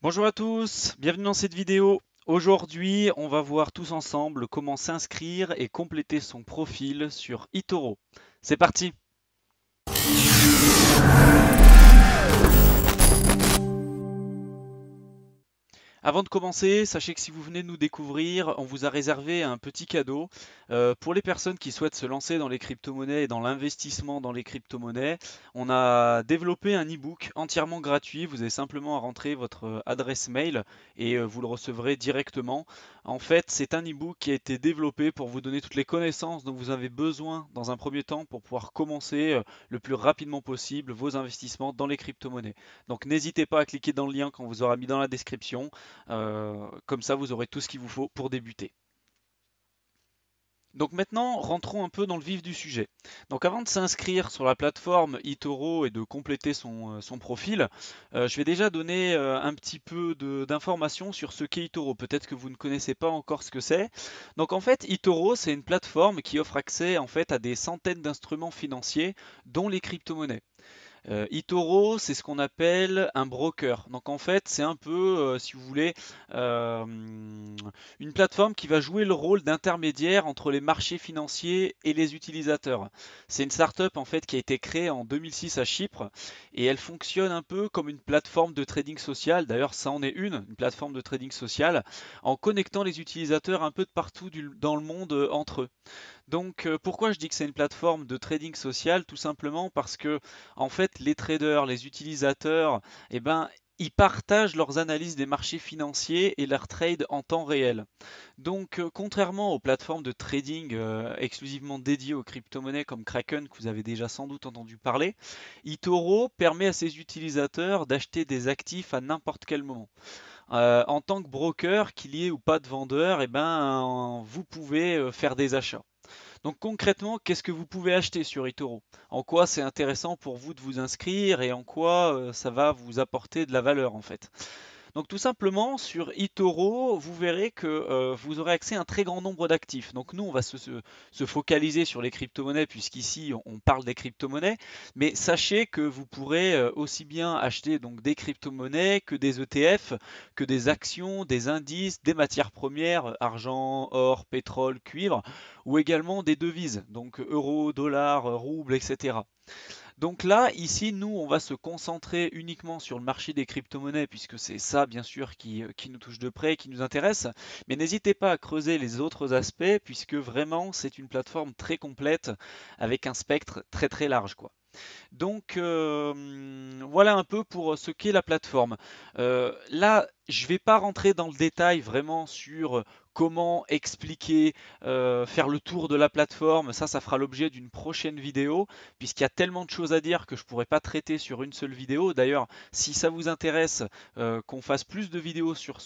Bonjour à tous, bienvenue dans cette vidéo. Aujourd'hui, on va voir tous ensemble comment s'inscrire et compléter son profil sur eToro. C'est parti! Avant de commencer, sachez que si vous venez de nous découvrir, on vous a réservé un petit cadeau pour les personnes qui souhaitent se lancer dans les crypto-monnaies et dans l'investissement dans les crypto-monnaies. On a développé un e-book entièrement gratuit. Vous avez simplement à rentrer votre adresse mail et vous le recevrez directement. En fait, c'est un e-book qui a été développé pour vous donner toutes les connaissances dont vous avez besoin dans un premier temps pour pouvoir commencer le plus rapidement possible vos investissements dans les crypto-monnaies. Donc n'hésitez pas à cliquer dans le lien qu'on vous aura mis dans la description. Comme ça, vous aurez tout ce qu'il vous faut pour débuter. Donc maintenant, rentrons un peu dans le vif du sujet. Donc avant de s'inscrire sur la plateforme eToro et de compléter son profil, je vais déjà donner un petit peu d'informations sur ce qu'est eToro. Peut-être que vous ne connaissez pas encore ce que c'est. Donc en fait, eToro, c'est une plateforme qui offre accès en fait à des centaines d'instruments financiers, dont les crypto-monnaies. eToro, c'est ce qu'on appelle un broker. Donc en fait, c'est un peu, si vous voulez, euh, une plateforme qui va jouer le rôle d'intermédiaire entre les marchés financiers et les utilisateurs. C'est une startup en fait qui a été créée en 2006 à Chypre et elle fonctionne un peu comme une plateforme de trading social. D'ailleurs, ça en est une plateforme de trading social, en connectant les utilisateurs un peu de partout dans le monde entre eux. Donc, pourquoi je dis que c'est une plateforme de trading social? Tout simplement parce que, en fait, les traders, les utilisateurs, eh ben, ils partagent leurs analyses des marchés financiers et leurs trades en temps réel. Donc, contrairement aux plateformes de trading exclusivement dédiées aux crypto-monnaies comme Kraken, que vous avez déjà sans doute entendu parler, eToro permet à ses utilisateurs d'acheter des actifs à n'importe quel moment. En tant que broker, qu'il y ait ou pas de vendeur, eh ben, vous pouvez faire des achats. Donc concrètement, qu'est-ce que vous pouvez acheter sur eToro? En quoi c'est intéressant pour vous de vous inscrire et en quoi ça va vous apporter de la valeur en fait? Donc tout simplement sur eToro, vous verrez que vous aurez accès à un très grand nombre d'actifs. Donc nous, on va se focaliser sur les crypto-monnaies puisqu'ici on parle des crypto-monnaies, mais sachez que vous pourrez aussi bien acheter donc des crypto-monnaies que des ETF, que des actions, des indices, des matières premières, argent, or, pétrole, cuivre, ou également des devises, donc euros, dollars, roubles, etc. Donc là, ici, nous, on va se concentrer uniquement sur le marché des crypto-monnaies, puisque c'est ça, bien sûr, qui nous touche de près, qui nous intéresse. Mais n'hésitez pas à creuser les autres aspects, puisque vraiment, c'est une plateforme très complète, avec un spectre très très large, quoi. Donc voilà un peu pour ce qu'est la plateforme. Là, je ne vais pas rentrer dans le détail vraiment sur comment expliquer, faire le tour de la plateforme. Ça fera l'objet d'une prochaine vidéo, puisqu'il y a tellement de choses à dire que je ne pourrais pas traiter sur une seule vidéo. D'ailleurs, si ça vous intéresse qu'on fasse plus de vidéos sur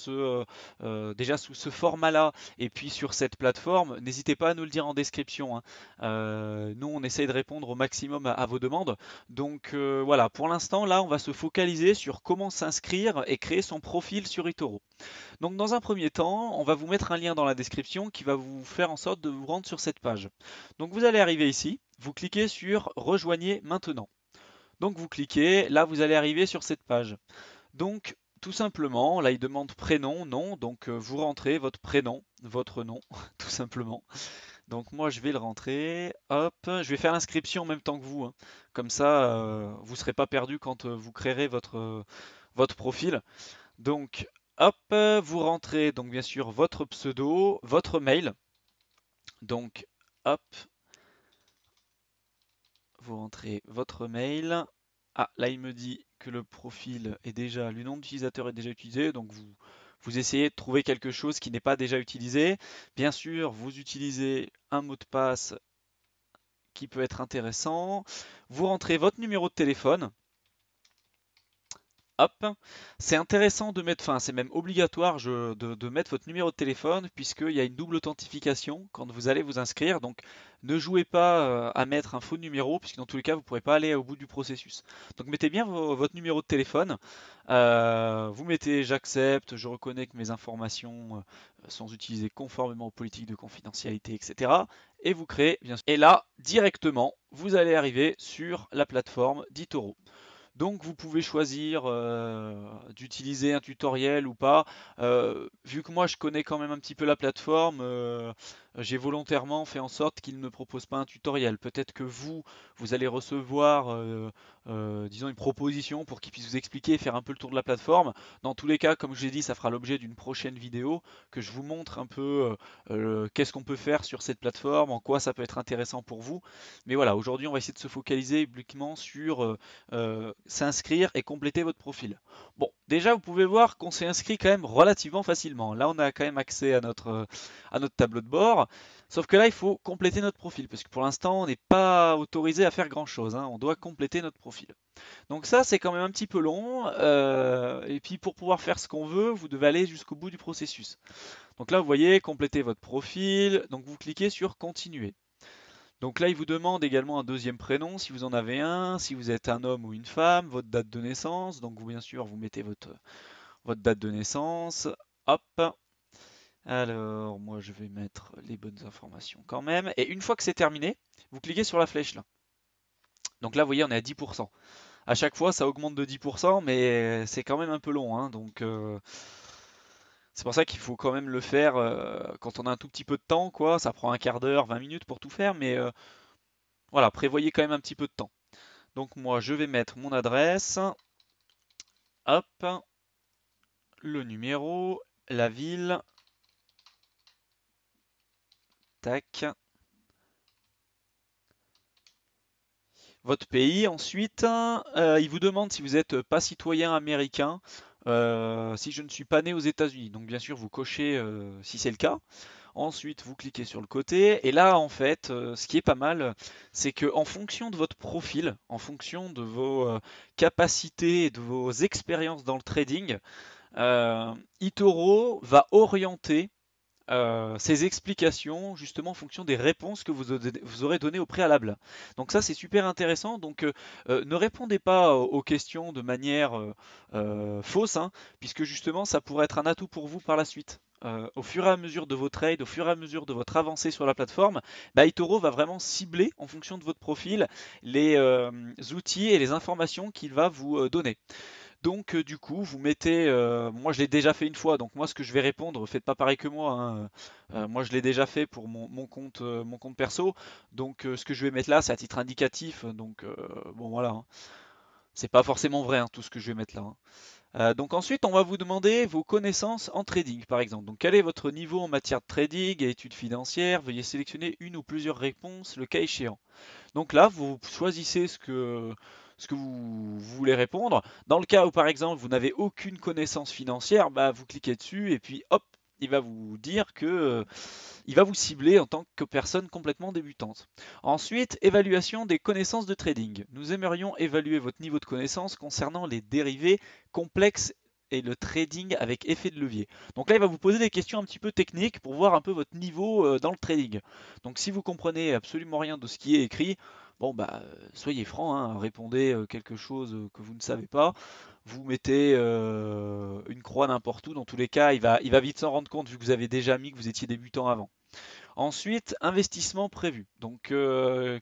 déjà sous ce format-là, et puis sur cette plateforme, n'hésitez pas à nous le dire en description, hein. Nous, on essaye de répondre au maximum à vos demandes. Donc voilà, pour l'instant, là, on va se focaliser sur comment s'inscrire et créer son profil sur eToro. Donc dans un premier temps, on va vous mettre un lien dans la description qui va vous faire en sorte de vous rendre sur cette page. Donc vous allez arriver ici, vous cliquez sur Rejoignez maintenant. Donc vous cliquez, là vous allez arriver sur cette page. Donc tout simplement, là il demande prénom, nom, donc vous rentrez votre prénom, votre nom, tout simplement. Donc moi je vais le rentrer, hop, je vais faire l'inscription en même temps que vous, hein. Comme ça vous ne serez pas perdu quand vous créerez votre profil. Donc hop, vous rentrez donc bien sûr votre pseudo, votre mail. Donc hop, vous rentrez votre mail. Ah, là il me dit que le profil est déjà, le nom d'utilisateur est déjà utilisé, donc vous essayez de trouver quelque chose qui n'est pas déjà utilisé. Bien sûr, vous utilisez un mot de passe qui peut être intéressant. Vous rentrez votre numéro de téléphone. Hop, c'est intéressant de mettre, enfin c'est même obligatoire de mettre votre numéro de téléphone puisqu'il y a une double authentification quand vous allez vous inscrire. Donc ne jouez pas à mettre un faux numéro puisque dans tous les cas vous ne pourrez pas aller au bout du processus. Donc mettez bien votre numéro de téléphone. Vous mettez j'accepte, je reconnais que mes informations sont utilisées conformément aux politiques de confidentialité, etc. Et vous créez bien sûr. Et là directement vous allez arriver sur la plateforme d'eToro. Donc vous pouvez choisir d'utiliser un tutoriel ou pas. Vu que moi je connais quand même un petit peu la plateforme, j'ai volontairement fait en sorte qu'il ne propose pas un tutoriel. Peut-être que vous allez recevoir, disons, une proposition pour qu'il puisse vous expliquer et faire un peu le tour de la plateforme. Dans tous les cas, comme je l'ai dit, ça fera l'objet d'une prochaine vidéo que je vous montre un peu qu'est-ce qu'on peut faire sur cette plateforme, en quoi ça peut être intéressant pour vous. Mais voilà, aujourd'hui on va essayer de se focaliser uniquement sur s'inscrire et compléter votre profil. Bon, déjà vous pouvez voir qu'on s'est inscrit quand même relativement facilement. Là on a quand même accès à notre tableau de bord. Sauf que là il faut compléter notre profil, parce que pour l'instant on n'est pas autorisé à faire grand chose, hein. On doit compléter notre profil. Donc ça c'est quand même un petit peu long, et puis pour pouvoir faire ce qu'on veut, vous devez aller jusqu'au bout du processus. Donc là vous voyez, compléter votre profil, donc vous cliquez sur continuer. Donc là, il vous demande également un deuxième prénom, si vous en avez un, si vous êtes un homme ou une femme, votre date de naissance. Donc vous, bien sûr, vous mettez votre date de naissance. Hop. Alors, moi, je vais mettre les bonnes informations quand même. Et une fois que c'est terminé, vous cliquez sur la flèche là. Donc là, vous voyez, on est à 10%. À chaque fois, ça augmente de 10%, mais c'est quand même un peu long, hein. Donc c'est pour ça qu'il faut quand même le faire quand on a un tout petit peu de temps, quoi. Ça prend un quart d'heure, 20 minutes pour tout faire, mais voilà, prévoyez quand même un petit peu de temps. Donc moi, je vais mettre mon adresse, hop, le numéro, la ville, tac, votre pays. Ensuite, il vous demande si vous n'êtes pas citoyen américain, si je ne suis pas né aux États-Unis. Donc bien sûr, vous cochez si c'est le cas. Ensuite, vous cliquez sur le côté. Et là, en fait, ce qui est pas mal, c'est que en fonction de votre profil, en fonction de vos capacités et de vos expériences dans le trading, eToro va orienter ses explications justement en fonction des réponses que vous aurez données au préalable. Donc ça c'est super intéressant. Donc ne répondez pas aux questions de manière fausse, hein, puisque justement ça pourrait être un atout pour vous par la suite. Au fur et à mesure de vos trades, au fur et à mesure de votre avancée sur la plateforme, bah, eToro va vraiment cibler en fonction de votre profil les outils et les informations qu'il va vous donner. Donc du coup, vous mettez, moi je l'ai déjà fait une fois, donc moi ce que je vais répondre, faites pas pareil que moi, hein. Moi je l'ai déjà fait pour mon compte perso, donc ce que je vais mettre là, c'est à titre indicatif, donc bon voilà, hein. C'est pas forcément vrai, hein, tout ce que je vais mettre là, hein. Donc ensuite, on va vous demander vos connaissances en trading, par exemple. Donc quel est votre niveau en matière de trading et études financières? Veuillez sélectionner une ou plusieurs réponses, le cas échéant. Donc là, vous choisissez ce que vous voulez répondre. Dans le cas où, par exemple, vous n'avez aucune connaissance financière, bah, vous cliquez dessus et puis hop, il va vous dire que il va vous cibler en tant que personne complètement débutante. Ensuite, évaluation des connaissances de trading. Nous aimerions évaluer votre niveau de connaissance concernant les dérivés complexes et le trading avec effet de levier. Donc là, il va vous poser des questions un petit peu techniques pour voir un peu votre niveau dans le trading. Donc si vous comprenez absolument rien de ce qui est écrit, bon bah soyez franc, hein, répondez quelque chose que vous ne savez pas. Vous mettez une croix n'importe où. Dans tous les cas, il va vite s'en rendre compte vu que vous avez déjà mis que vous étiez débutant avant. Ensuite, investissement prévu. Donc,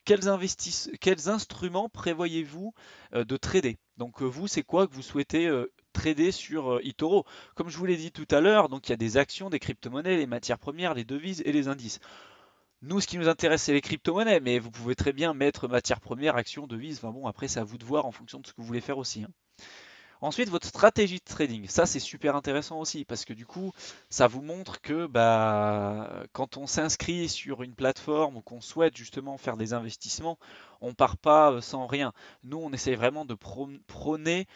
quels instruments prévoyez-vous de trader? Donc, vous, c'est quoi que vous souhaitez trader sur eToro? Comme je vous l'ai dit tout à l'heure, donc il y a des actions, des crypto-monnaies, les matières premières, les devises et les indices. Nous, ce qui nous intéresse, c'est les crypto-monnaies, mais vous pouvez très bien mettre matières premières, actions, devises. Enfin bon, après, c'est à vous de voir en fonction de ce que vous voulez faire aussi, hein. Ensuite, votre stratégie de trading, ça c'est super intéressant aussi parce que du coup, ça vous montre que bah, quand on s'inscrit sur une plateforme ou qu'on souhaite justement faire des investissements, on part pas sans rien. Nous, on essaie vraiment de prôner,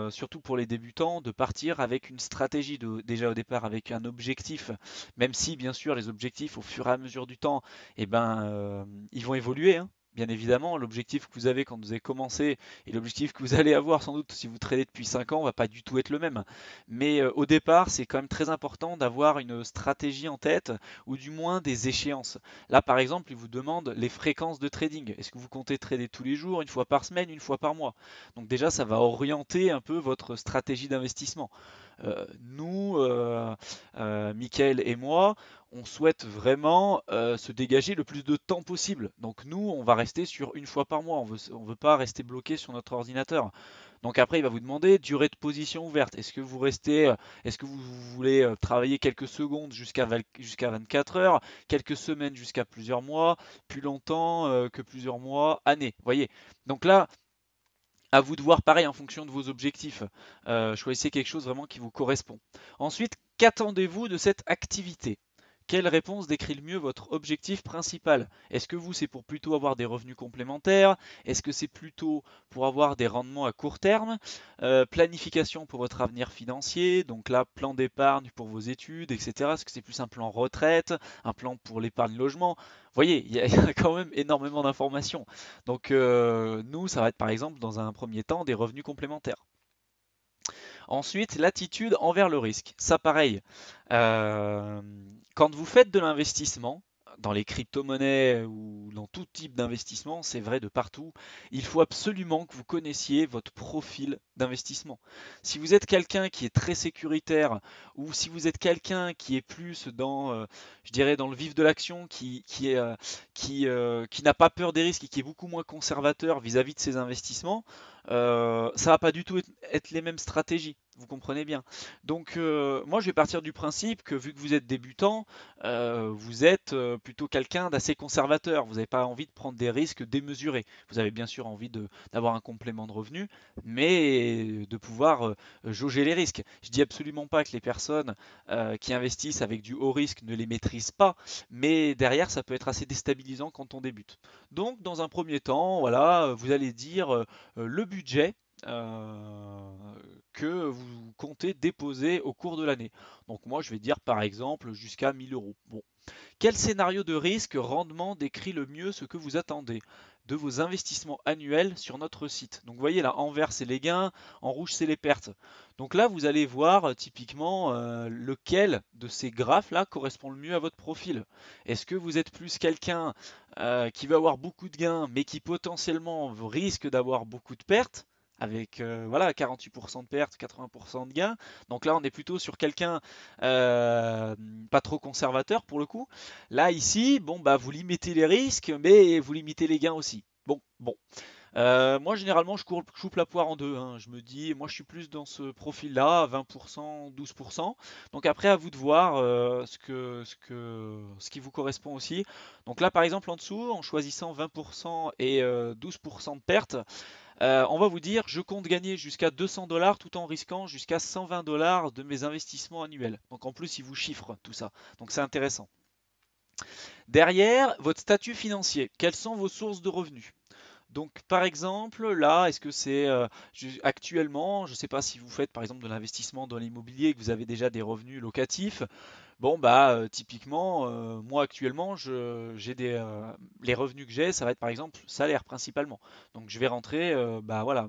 surtout pour les débutants, de partir avec une stratégie, déjà au départ avec un objectif, même si bien sûr les objectifs au fur et à mesure du temps, eh ben, ils vont évoluer, hein. Bien évidemment, l'objectif que vous avez quand vous avez commencé et l'objectif que vous allez avoir sans doute si vous tradez depuis 5 ans va pas du tout être le même. Mais au départ, c'est quand même très important d'avoir une stratégie en tête ou du moins des échéances. Là, par exemple, il vous demande les fréquences de trading. Est-ce que vous comptez trader tous les jours, une fois par semaine, une fois par mois? Donc déjà, ça va orienter un peu votre stratégie d'investissement. Nous, Mickaël et moi, on souhaite vraiment se dégager le plus de temps possible. Donc nous, on va rester sur une fois par mois. On veut pas rester bloqué sur notre ordinateur. Donc après, il va vous demander durée de position ouverte. Est-ce que vous voulez travailler quelques secondes jusqu'à 24 heures, quelques semaines jusqu'à plusieurs mois, plus longtemps que plusieurs mois, années. Voyez. Donc là, à vous de voir pareil en fonction de vos objectifs. Choisissez quelque chose vraiment qui vous correspond. Ensuite, qu'attendez-vous de cette activité? Quelle réponse décrit le mieux votre objectif principal? Est-ce que vous, c'est pour plutôt avoir des revenus complémentaires? Est-ce que c'est plutôt pour avoir des rendements à court terme? Planification pour votre avenir financier, donc là, plan d'épargne pour vos études, etc. Est-ce que c'est plus un plan retraite, un plan pour l'épargne logement? Vous voyez, il y a quand même énormément d'informations. Donc nous, ça va être par exemple dans un premier temps des revenus complémentaires. Ensuite, l'attitude envers le risque. Ça, pareil. Euh, Quand vous faites de l'investissement, dans les crypto-monnaies ou dans tout type d'investissement, c'est vrai de partout, il faut absolument que vous connaissiez votre profil d'investissement. Si vous êtes quelqu'un qui est très sécuritaire ou si vous êtes quelqu'un qui est plus dans, je dirais, dans le vif de l'action, qui n'a pas peur des risques et qui est beaucoup moins conservateur vis-à-vis de ses investissements, ça va pas du tout être les mêmes stratégies. Vous comprenez bien. Donc moi je vais partir du principe que vu que vous êtes débutant, vous êtes plutôt quelqu'un d'assez conservateur. Vous n'avez pas envie de prendre des risques démesurés. Vous avez bien sûr envie d'avoir un complément de revenu, mais de pouvoir jauger les risques. Je dis absolument pas que les personnes qui investissent avec du haut risque ne les maîtrisent pas, mais derrière ça peut être assez déstabilisant quand on débute. Donc dans un premier temps, voilà, vous allez dire le budget euh, que vous comptez déposer au cours de l'année. Donc moi je vais dire par exemple jusqu'à 1000 euros. Bon. Quel scénario de risque rendement décrit le mieux ce que vous attendez de vos investissements annuels sur notre site? Donc vous voyez là, en vert c'est les gains, en rouge c'est les pertes. Donc là vous allez voir typiquement lequel de ces graphes là correspond le mieux à votre profil. Est-ce que vous êtes plus quelqu'un qui va avoir beaucoup de gains mais qui potentiellement risque d'avoir beaucoup de pertes? Avec voilà 48% de pertes, 80% de gains. Donc là, on est plutôt sur quelqu'un euh, pas trop conservateur pour le coup. Là, ici, bon, bah, vous limitez les risques, mais vous limitez les gains aussi. Bon. Moi, généralement, je coupe la poire en deux, hein. Je me dis, moi, je suis plus dans ce profil-là, 20%, 12%. Donc après, à vous de voir ce qui vous correspond aussi. Donc là, par exemple, en dessous, en choisissant 20% et 12% de perte, on va vous dire, je compte gagner jusqu'à 200 dollars tout en risquant jusqu'à 120 dollars de mes investissements annuels. Donc en plus, il vous chiffre tout ça. Donc c'est intéressant. Derrière, votre statut financier. Quelles sont vos sources de revenus? Donc, par exemple, là, est-ce que c'est actuellement, je ne sais pas si vous faites par exemple de l'investissement dans l'immobilier et que vous avez déjà des revenus locatifs. Bon, bah, typiquement, moi actuellement, les revenus que j'ai, ça va être par exemple salaire principalement. Donc, je vais rentrer, bah voilà,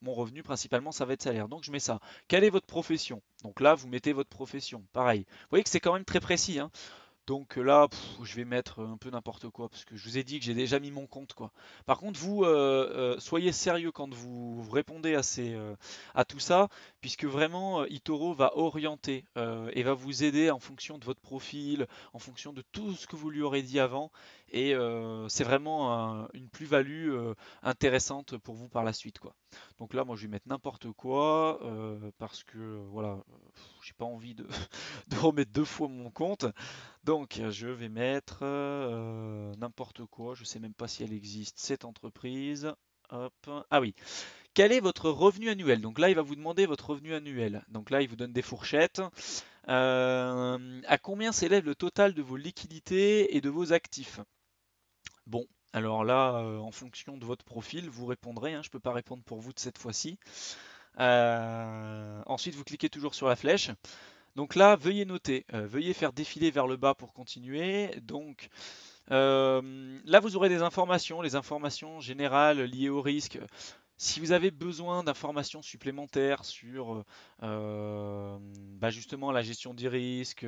mon revenu principalement, ça va être salaire. Donc, je mets ça. Quelle est votre profession? Donc là, vous mettez votre profession. Pareil. Vous voyez que c'est quand même très précis, hein. Donc là, je vais mettre un peu n'importe quoi parce que je vous ai dit que j'ai déjà mis mon compte quoi. Par contre, vous soyez sérieux quand vous répondez à tout ça, puisque vraiment Itoro va orienter et va vous aider en fonction de votre profil, en fonction de tout ce que vous lui aurez dit avant, et c'est vraiment une plus-value intéressante pour vous par la suite quoi. Donc là, moi, je vais mettre n'importe quoi parce que voilà, j'ai pas envie de, de remettre deux fois mon compte. Donc, je vais mettre n'importe quoi. Je sais même pas si elle existe, cette entreprise. Hop. Ah oui. Quel est votre revenu annuel? Donc là, il va vous demander votre revenu annuel. Donc là, il vous donne des fourchettes. À combien s'élève le total de vos liquidités et de vos actifs? Bon, alors là, en fonction de votre profil, vous répondrez, hein. Je ne peux pas répondre pour vous de cette fois-ci. Ensuite, vous cliquez toujours sur la flèche. Donc là, veuillez noter, veuillez faire défiler vers le bas pour continuer. Donc là, vous aurez des informations, les informations générales liées au risque. Si vous avez besoin d'informations supplémentaires sur bah, justement la gestion des risques,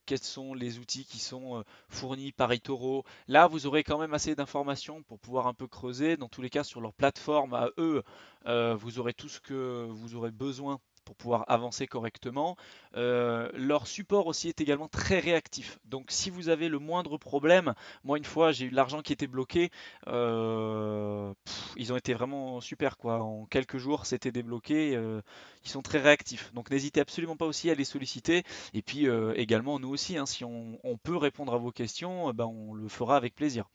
quels sont les outils qui sont fournis par eToro, là vous aurez quand même assez d'informations pour pouvoir un peu creuser. Dans tous les cas, sur leur plateforme à eux, vous aurez tout ce que vous aurez besoin pour pouvoir avancer correctement. Leur support aussi est également très réactif. Donc si vous avez le moindre problème, moi une fois j'ai eu de l'argent qui était bloqué, ils ont été vraiment super quoi. En quelques jours c'était débloqué. Ils sont très réactifs. Donc n'hésitez absolument pas aussi à les solliciter. Et puis également nous aussi, hein, si on peut répondre à vos questions, ben, on le fera avec plaisir.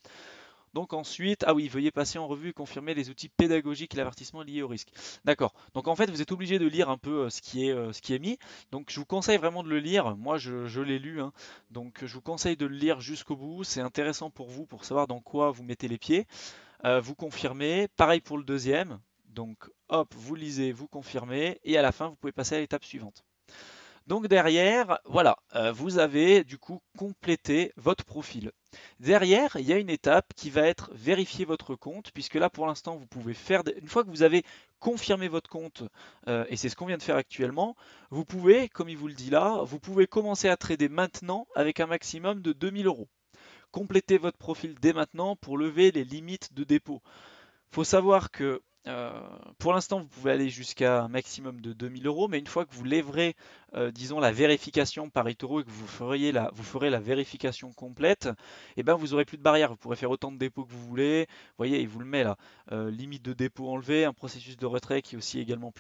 Donc ensuite, ah oui, veuillez passer en revue et confirmer les outils pédagogiques et l'avertissement liés au risque. D'accord. Donc en fait, vous êtes obligé de lire un peu ce qui est mis. Donc je vous conseille vraiment de le lire. Moi, je l'ai lu, hein. Donc je vous conseille de le lire jusqu'au bout. C'est intéressant pour vous pour savoir dans quoi vous mettez les pieds. Vous confirmez. Pareil pour le deuxième. Donc hop, vous lisez, vous confirmez. Et à la fin, vous pouvez passer à l'étape suivante. Donc derrière, voilà, vous avez du coup complété votre profil. Derrière, il y a une étape qui va être vérifier votre compte, puisque là pour l'instant vous pouvez faire, une fois que vous avez confirmé votre compte, et c'est ce qu'on vient de faire actuellement, vous pouvez, comme il vous le dit là, vous pouvez commencer à trader maintenant avec un maximum de 2 000 euros. Complétez votre profil dès maintenant pour lever les limites de dépôt. Il faut savoir que pour l'instant, vous pouvez aller jusqu'à un maximum de 2 000 euros, mais une fois que vous lèverez, disons, la vérification par eToro et que vous ferez la vérification complète, et ben vous aurez plus de barrière. Vous pourrez faire autant de dépôts que vous voulez. Vous voyez, il vous le met là. Limite de dépôt enlevée, un processus de retrait qui est aussi également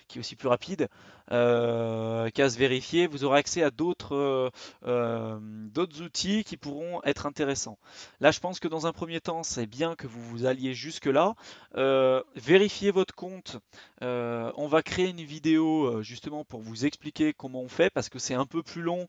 qui est aussi plus rapide, qu'à se vérifier. Vous aurez accès à d'autres outils qui pourront être intéressants. Là, je pense que dans un premier temps, c'est bien que vous vous alliez jusque-là. Vérifiez votre compte. On va créer une vidéo justement pour vous expliquer comment on fait parce que c'est un peu plus long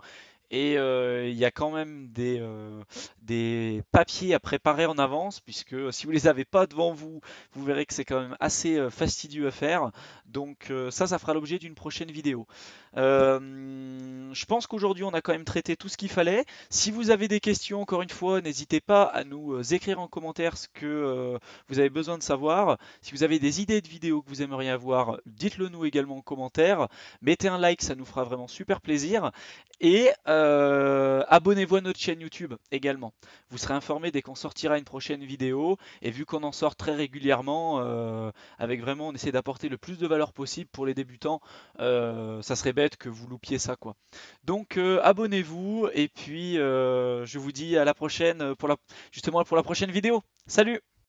et il y a quand même des papiers à préparer en avance, puisque si vous ne les avez pas devant vous, vous verrez que c'est quand même assez fastidieux à faire. Donc ça fera l'objet d'une prochaine vidéo. Je pense qu'aujourd'hui on a quand même traité tout ce qu'il fallait. Si vous avez des questions, encore une fois, n'hésitez pas à nous écrire en commentaire ce que vous avez besoin de savoir. Si vous avez des idées de vidéos que vous aimeriez avoir, dites-le nous également en commentaire. Mettez un like, ça nous fera vraiment super plaisir. Et abonnez-vous à notre chaîne YouTube également. Vous serez informé dès qu'on sortira une prochaine vidéo. Et vu qu'on en sort très régulièrement, avec vraiment on essaie d'apporter le plus de valeur possible pour les débutants, ça serait bête que vous loupiez ça quoi. Donc abonnez-vous et puis je vous dis à la prochaine justement pour la prochaine vidéo. Salut!